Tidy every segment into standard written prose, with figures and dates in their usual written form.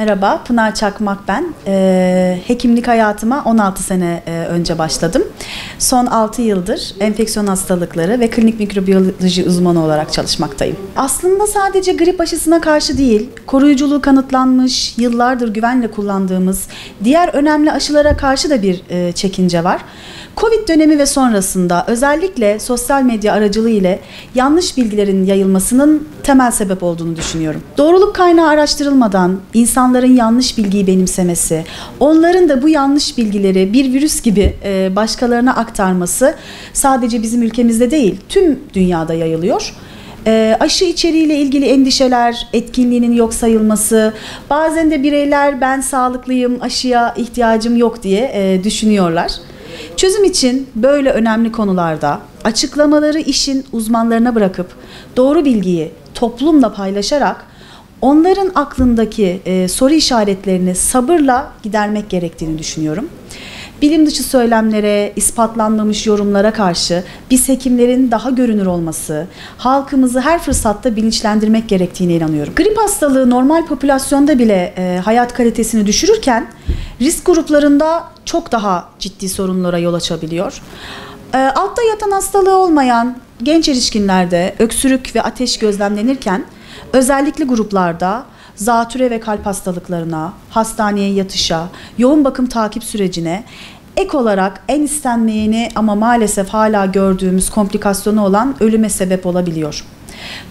Merhaba, Pınar Çakmak ben. Hekimlik hayatıma 16 sene önce başladım. Son 6 yıldır enfeksiyon hastalıkları ve klinik mikrobiyoloji uzmanı olarak çalışmaktayım. Aslında sadece grip aşısına karşı değil, koruyuculuğu kanıtlanmış, yıllardır güvenle kullandığımız diğer önemli aşılara karşı da bir çekince var. Covid dönemi ve sonrasında özellikle sosyal medya aracılığı ile yanlış bilgilerin yayılmasının temel sebep olduğunu düşünüyorum. Doğruluk kaynağı araştırılmadan insanların yanlış bilgiyi benimsemesi, onların da bu yanlış bilgileri bir virüs gibi başkalarına aktarması sadece bizim ülkemizde değil, tüm dünyada yayılıyor. Aşı içeriğiyle ilgili endişeler, etkinliğinin yok sayılması, bazen de bireyler ben sağlıklıyım, aşıya ihtiyacım yok diye düşünüyorlar. Çözüm için böyle önemli konularda açıklamaları işin uzmanlarına bırakıp doğru bilgiyi toplumla paylaşarak onların aklındaki soru işaretlerini sabırla gidermek gerektiğini düşünüyorum. Bilim dışı söylemlere, ispatlanmamış yorumlara karşı biz hekimlerin daha görünür olması, halkımızı her fırsatta bilinçlendirmek gerektiğine inanıyorum. Grip hastalığı normal popülasyonda bile hayat kalitesini düşürürken risk gruplarında çok daha ciddi sorunlara yol açabiliyor. Altta yatan hastalığı olmayan genç erişkinlerde öksürük ve ateş gözlemlenirken özellikle gruplarda zatüre ve kalp hastalıklarına, hastaneye yatışa, yoğun bakım takip sürecine ek olarak en istenmeyeni ama maalesef hala gördüğümüz komplikasyonu olan ölüme sebep olabiliyor.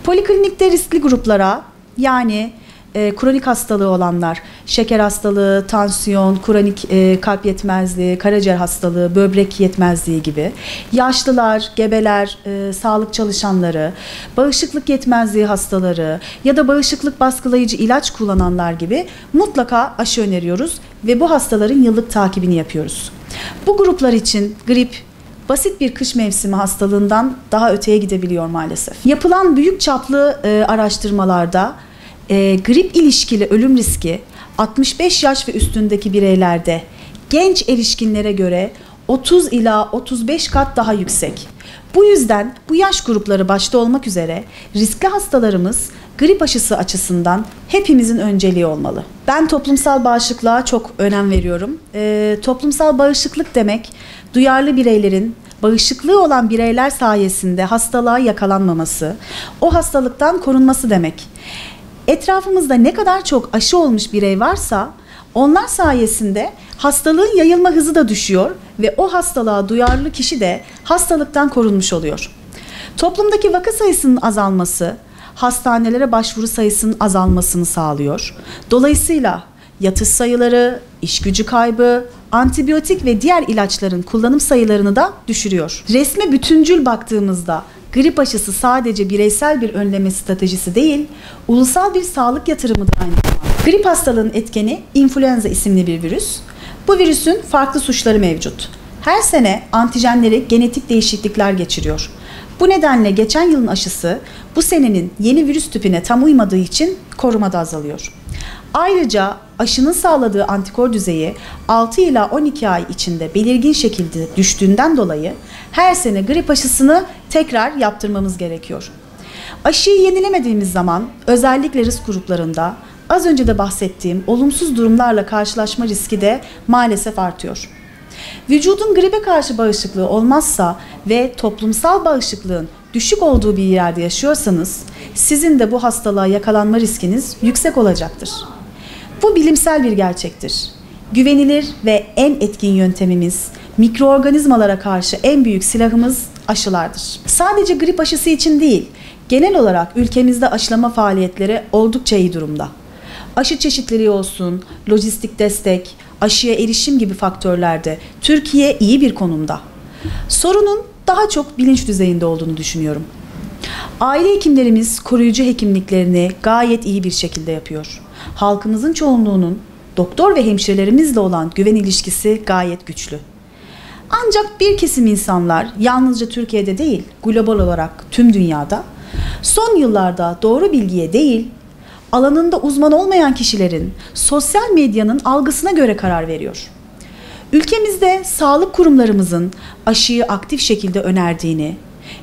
Poliklinikte riskli gruplara yani kronik hastalığı olanlar, şeker hastalığı, tansiyon, kronik kalp yetmezliği, karaciğer hastalığı, böbrek yetmezliği gibi, yaşlılar, gebeler, sağlık çalışanları, bağışıklık yetmezliği hastaları ya da bağışıklık baskılayıcı ilaç kullananlar gibi mutlaka aşı öneriyoruz ve bu hastaların yıllık takibini yapıyoruz. Bu gruplar için grip, basit bir kış mevsimi hastalığından daha öteye gidebiliyor maalesef. Yapılan büyük çaplı araştırmalarda grip ilişkili ölüm riski 65 yaş ve üstündeki bireylerde genç erişkinlere göre 30 ila 35 kat daha yüksek. Bu yüzden bu yaş grupları başta olmak üzere riskli hastalarımız grip aşısı açısından hepimizin önceliği olmalı. Ben toplumsal bağışıklığa çok önem veriyorum. Toplumsal bağışıklık demek duyarlı bireylerin bağışıklığı olan bireyler sayesinde hastalığa yakalanmaması, o hastalıktan korunması demek. Etrafımızda ne kadar çok aşı olmuş birey varsa onlar sayesinde hastalığın yayılma hızı da düşüyor ve o hastalığa duyarlı kişi de hastalıktan korunmuş oluyor. Toplumdaki vaka sayısının azalması, hastanelere başvuru sayısının azalmasını sağlıyor. Dolayısıyla yatış sayıları, iş gücü kaybı, antibiyotik ve diğer ilaçların kullanım sayılarını da düşürüyor. Resme bütüncül baktığımızda grip aşısı sadece bireysel bir önleme stratejisi değil, ulusal bir sağlık yatırımıdır aynı zamanda. Grip hastalığının etkeni influenza isimli bir virüs. Bu virüsün farklı suçları mevcut. Her sene antijenleri genetik değişiklikler geçiriyor. Bu nedenle geçen yılın aşısı bu senenin yeni virüs tipine tam uymadığı için korumada azalıyor. Ayrıca aşının sağladığı antikor düzeyi 6 ila 12 ay içinde belirgin şekilde düştüğünden dolayı her sene grip aşısını tekrar yaptırmamız gerekiyor. Aşıyı yenilemediğimiz zaman özellikle risk gruplarında az önce de bahsettiğim olumsuz durumlarla karşılaşma riski de maalesef artıyor. Vücudun gribe karşı bağışıklığı olmazsa ve toplumsal bağışıklığın düşük olduğu bir yerde yaşıyorsanız sizin de bu hastalığa yakalanma riskiniz yüksek olacaktır. Bu bilimsel bir gerçektir. Güvenilir ve en etkin yöntemimiz mikroorganizmalara karşı en büyük silahımız aşılardır. Sadece grip aşısı için değil, genel olarak ülkemizde aşılama faaliyetleri oldukça iyi durumda. Aşı çeşitliliği olsun, lojistik destek, aşıya erişim gibi faktörlerde Türkiye iyi bir konumda. Sorunun daha çok bilinç düzeyinde olduğunu düşünüyorum. Aile hekimlerimiz koruyucu hekimliklerini gayet iyi bir şekilde yapıyor. Halkımızın çoğunluğunun doktor ve hemşirelerimizle olan güven ilişkisi gayet güçlü. Ancak bir kesim insanlar yalnızca Türkiye'de değil, global olarak tüm dünyada son yıllarda doğru bilgiye değil, alanında uzman olmayan kişilerin sosyal medyanın algısına göre karar veriyor. Ülkemizde sağlık kurumlarımızın aşıyı aktif şekilde önerdiğini,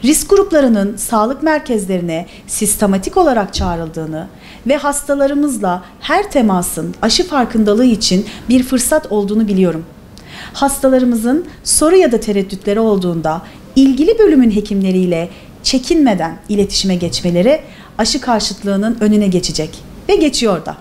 risk gruplarının sağlık merkezlerine sistematik olarak çağrıldığını ve hastalarımızla her temasın aşı farkındalığı için bir fırsat olduğunu biliyorum. Hastalarımızın soru ya da tereddütleri olduğunda ilgili bölümün hekimleriyle çekinmeden iletişime geçmeleri aşı karşıtlığının önüne geçecek ve geçiyor da.